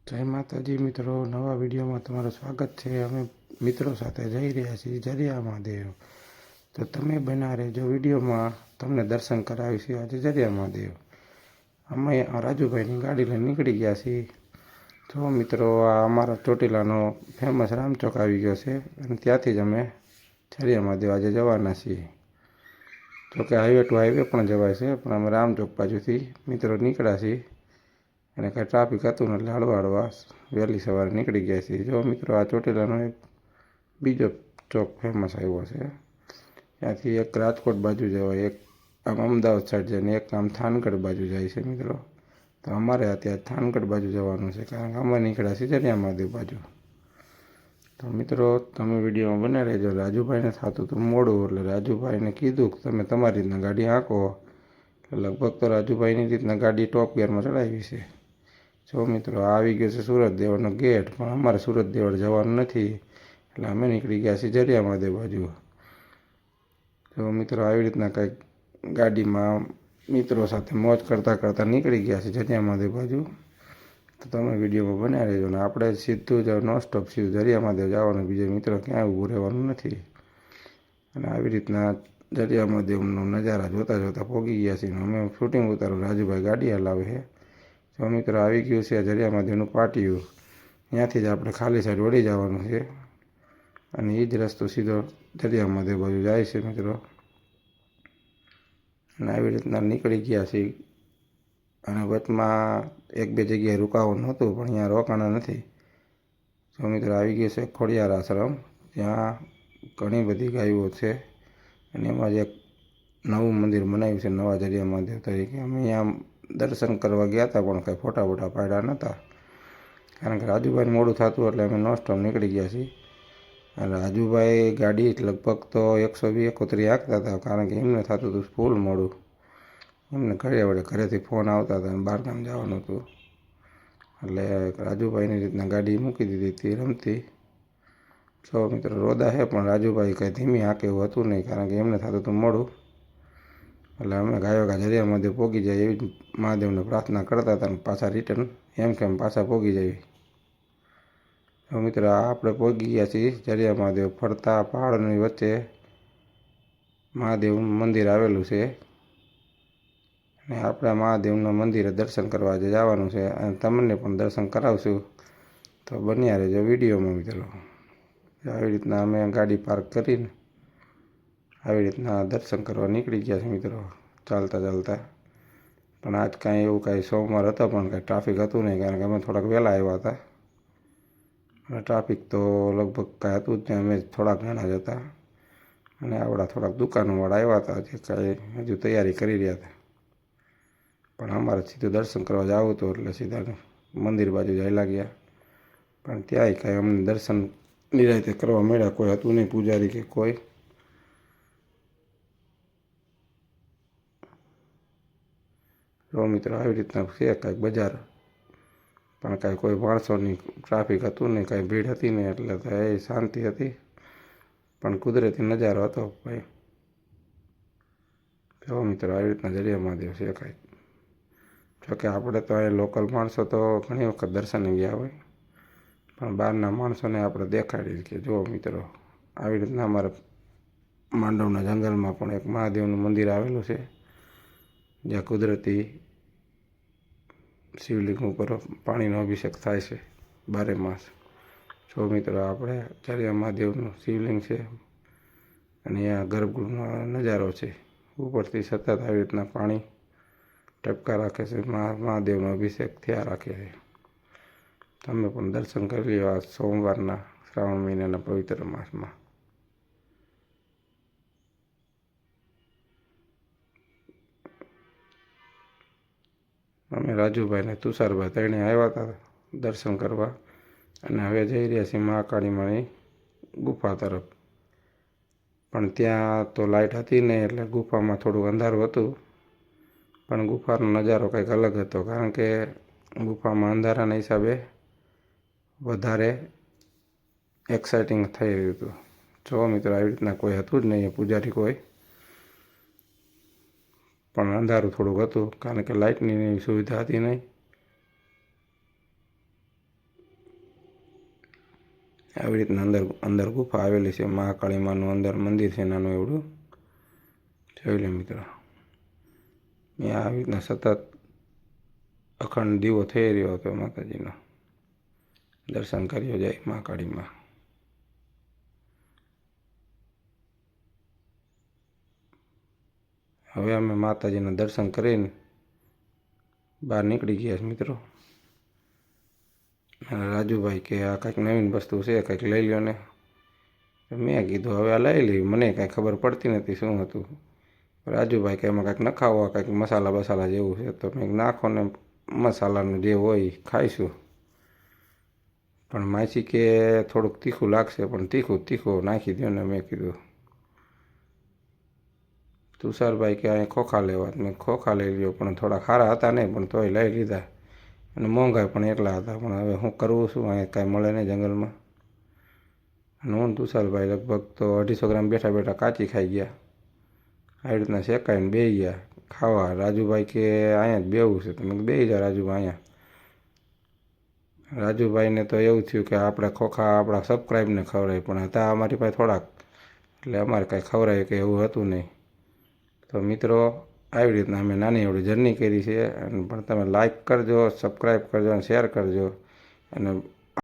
જય માતાજી મિત્રો, નવા વિડીયોમાં તમારું સ્વાગત છે। અમે મિત્રો સાથે જઈ રહ્યા છીએ જરિયા મહાદેવ, તો તમે બના રહેજો વિડીયોમાં। તમને દર્શન કરાવીશું આજે જરિયા મહાદેવ। અમે રાજુભાઈની ગાડી લઈને નીકળી ગયા છીએ। તો મિત્રો, આ અમારા ચોટીલાનો ફેમસ રામચોક આવી ગયો છે અને ત્યાંથી જ અમે જરિયા મહાદેવ આજે જવાના છીએ। જોકે હાઈવે ટુ હાઈવે પણ જવાય છે, પણ અમે રામચોક બાજુથી મિત્રો નીકળ્યા છીએ અને કાંઈ ટ્રાફિક હતું ને એટલે હળવા વહેલી સવારે નીકળી ગયા છીએ। જો મિત્રો, આ ચોટીલાનો એક બીજો ચોક ફેમસ આવ્યો છે। ત્યાંથી એક રાજકોટ બાજુ જવાય, એક આમ અમદાવાદ સાઈડ જાય ને એક આમ થાનગઢ બાજુ જાય છે મિત્રો। તો અમારે અત્યારે થાનગઢ બાજુ જવાનું છે, કારણ કે અમે નીકળ્યા છીએ જરિયા મહાદેવ બાજુ। તો મિત્રો, તમે વિડીયોમાં બને રહેજો। રાજુભાઈને થતું હતું મોડું, એટલે રાજુભાઈને કીધું કે તમે તમારી રીતના ગાડી હાંકો। લગભગ તો રાજુભાઈની રીતના ગાડી ટોપ ગિયરમાં ચડાવી છે। જો મિત્રો, આવી ગયો છે સુરત દેવળનો ગેટ, પણ અમારે સુરત દેવળ જવાનું નથી, એટલે અમે નીકળી ગયા છીએ જરિયા મહાદેવ બાજુ। તો મિત્રો, આવી રીતના કંઈક ગાડીમાં મિત્રો સાથે મોજ કરતાં કરતાં નીકળી ગયા છીએ જરિયા મહાદેવ બાજુ। તો તમે વિડીયોમાં બન્યા રહેજો ને આપણે સીધું જ નોન સ્ટોપ સીધું જરિયા મહાદેવ જવાનું, બીજે મિત્રો ક્યાંય ઊભું રહેવાનું નથી। અને આવી રીતના જરિયા મહાદેવનો નજારા જોતાં જોતાં પહોંચી ગયા છીએ। અમે શૂટિંગ ઉતારું, રાજુભાઈ ગાડી હલાવે છે। તો મિત્રો, આવી ગયું છે જરિયા મહાદેવનું પાટિયું, ત્યાંથી જ આપણે ખાલી સાઈડ વળી જવાનું છે અને એ જ રસ્તો સીધો જરિયા મહાદેવ બાજુ જાય છે મિત્રો। અને આવી રીતના નીકળી ગયા છીએ અને વચમાં એક બે જગ્યાએ રોકાવાનું હતું, પણ અહીંયા રોકાણા નથી। તો મિત્રો, આવી ગયું છે ખોડિયાર આશ્રમ, ત્યાં ઘણી બધી ગાયો છે અને એમાં જ એક નવું મંદિર બનાવ્યું છે નવા જરિયા મહાદેવ તરીકે। અમે અહીંયા દર્શન કરવા ગયા હતા, પણ કાંઈ ફોટા બોટા પાડ્યા નહોતા, કારણ કે રાજુભાઈને મોડું થતું એટલે અમે નોન સ્ટોપ નીકળી ગયા છીએ। અને રાજુભાઈ ગાડી લગભગ તો 120-130 હાંકતા હતા, કારણ કે એમને થતું હતું ફૂલ મોડું। એમને ઘરેથી ફોન આવતા હતા અને બહારગામ જવાનું હતું, એટલે રાજુભાઈની રીતના ગાડી મૂકી દીધી હતી રમતી। તો મિત્રો, રોદા છે પણ રાજુભાઈ કંઈ ધીમી હાંકે એવું હતું નહીં, કારણ કે એમને થતું હતું મોડું, એટલે અમે ગાયો જરિયા મહાદેવ પહોંચી જાય એવી મહાદેવને પ્રાર્થના કરતા હતા અને પાછા રિટર્ન એમ કેમ પાછા પહોંચી જાય। તો મિત્રો, આપણે પહોંચી ગયા છીએ જરિયા મહાદેવ। ફરતા પહાડોની વચ્ચે મહાદેવ મંદિર આવેલું છે અને આપણે મહાદેવના મંદિરે દર્શન કરવા આજે જવાનું છે અને તમને પણ દર્શન કરાવશું। તો બન્યા રહેજો વિડીયોમાં મિત્રો। આવી રીતના અમે ગાડી પાર્ક કરીને આવી રીતના દર્શન કરવા નીકળી ગયા છે મિત્રો, ચાલતા ચાલતા। પણ આજ કાંઈ એવું કાંઈ સોમવાર હતો પણ કાંઈ ટ્રાફિક હતું નહીં, કારણ કે અમે થોડાક વહેલા આવ્યા હતા અને ટ્રાફિક તો લગભગ કાંઈ હતું જ નહીં। અમે થોડાક ઘણા જ હતા અને આવડા થોડાક દુકાનોવાળા આવ્યા હતા જે કાંઈ હજુ તૈયારી કરી રહ્યા હતા, પણ અમારે સીધું દર્શન કરવા જવું હતું એટલે સીધા મંદિર બાજુ જઈ ગયા। પણ ત્યાંય કાંઈ અમને દર્શન નિરાંતે કરવા મળ્યા, કોઈ હતું નહીં પૂજારી કે કોઈ। જો મિત્રો, આવી રીતના છે કાંઈક બજાર, પણ કાંઈ કોઈ માણસોની ટ્રાફિક હતું નહીં, કાંઈ ભીડ હતી નહીં, એટલે તો એ શાંતિ હતી, પણ કુદરતી નજારો હતો ભાઈ। જો મિત્રો, આવી રીતના જરિયા મહાદેવ છે કાંઈક। જોકે આપણે તો અહીં લોકલ માણસો તો ઘણી વખત દર્શને ગયા હોય, પણ બહારના માણસોને આપણે દેખાડીએ કે જો મિત્રો, આવી રીતના અમારા માંડવના જંગલમાં પણ એક મહાદેવનું મંદિર આવેલું છે, જ્યાં કુદરતી શિવલિંગ ઉપર પાણીનો અભિષેક થાય છે 12 માસ। જો મિત્રો, આપણે જરિયા મહાદેવનું શિવલિંગ છે અને અહીંયા ગર્ભગૃહનો નજારો છે, ઉપરથી સતત આવી રીતના પાણી ટપકા રાખે છે, મહાદેવનો અભિષેક થયા રાખે છે। તમે પણ દર્શન કરી લો આ સોમવારના શ્રાવણ મહિનાના પવિત્ર માસમાં। અમે રાજુભાઈને તુષારભાઈ ત્રણે આવ્યા હતા દર્શન કરવા અને હવે જઈ રહ્યા છીએ મહાકાળી માની ગુફા તરફ। પણ ત્યાં તો લાઇટ હતી નહીં, એટલે ગુફામાં થોડું અંધારું હતું, પણ ગુફાનો નજારો કંઈક અલગ હતો, કારણ કે ગુફામાં અંધારાના હિસાબે વધારે એક્સાઇટિંગ થઈ રહ્યું હતું। જો મિત્રો, આવી રીતના કોઈ હતું જ નહીં પૂજારી કોઈ, પણ અંધારું થોડુંક હતું, કારણ કે લાઇટની સુવિધા હતી નહીં। આવી રીતના અંદર ગુફા આવેલી છે. મહાકાળી માનું અંદર મંદિર છે નાનું એવડું. જોઈ લે મિત્રો, ત્યાં આવી રીતના સતત અખંડ દીવો થઈ રહ્યો હતો માતાજીનો. દર્શન કર્યો જાય મહાકાળીમાં. હવે અમે માતાજીના દર્શન કરીને બહાર નીકળી ગયા મિત્રો. અને રાજુભાઈ કે આ કંઈક નવીન વસ્તુ છે, કંઈક લઈ લ્યો ને. મેં કીધું હવે આ લઈ લઈ, મને કાંઈ ખબર પડતી નથી શું હતું. રાજુભાઈ કે એમાં કંઈક નખાવો, કંઈક મસાલા બસાલા જેવું છે. તો મેં નાખો ને મસાલાનું જે હોય ખાઈશું. પણ માસી કે થોડુંક તીખું લાગશે, પણ તીખું નાખી દો ને. મેં કીધું તુષારભાઈ કે અહીં ખોખા લેવા. મેં ખોખા લઈ લ્યો, પણ થોડા ખારા હતા નહીં, પણ તોય લઈ લીધા. અને મોંઘા પણ એટલા હતા. પણ હવે શું કરવું, શું અહીં કાંઈ મળે નહીં જંગલમાં. અને હું તુષારભાઈ લગભગ તો 250 ગ્રામ બેઠા બેઠા કાચી ખાઈ ગયા. આવી રીતના શેકાઈને બેસી ગયા ખાવા. રાજુભાઈ કે અહીંયા જ બેવું છે. તો મેં બેસી જા રાજુભાઈ અહીંયા. રાજુભાઈને તો એવું થયું કે આપણે ખોખા આપણા સબસ્ક્રાઈબને ખવડાય, પણ હતા અમારી પાસે થોડાક, એટલે અમારે કાંઈ ખવડાય કે એવું હતું નહીં. તો મિત્રો, આવી રીતના અમે નાની એવડી જર્ની કરી છે. અને પણ તમે લાઈક કરજો, સબસ્ક્રાઈબ કરજો અને શેર કરજો. અને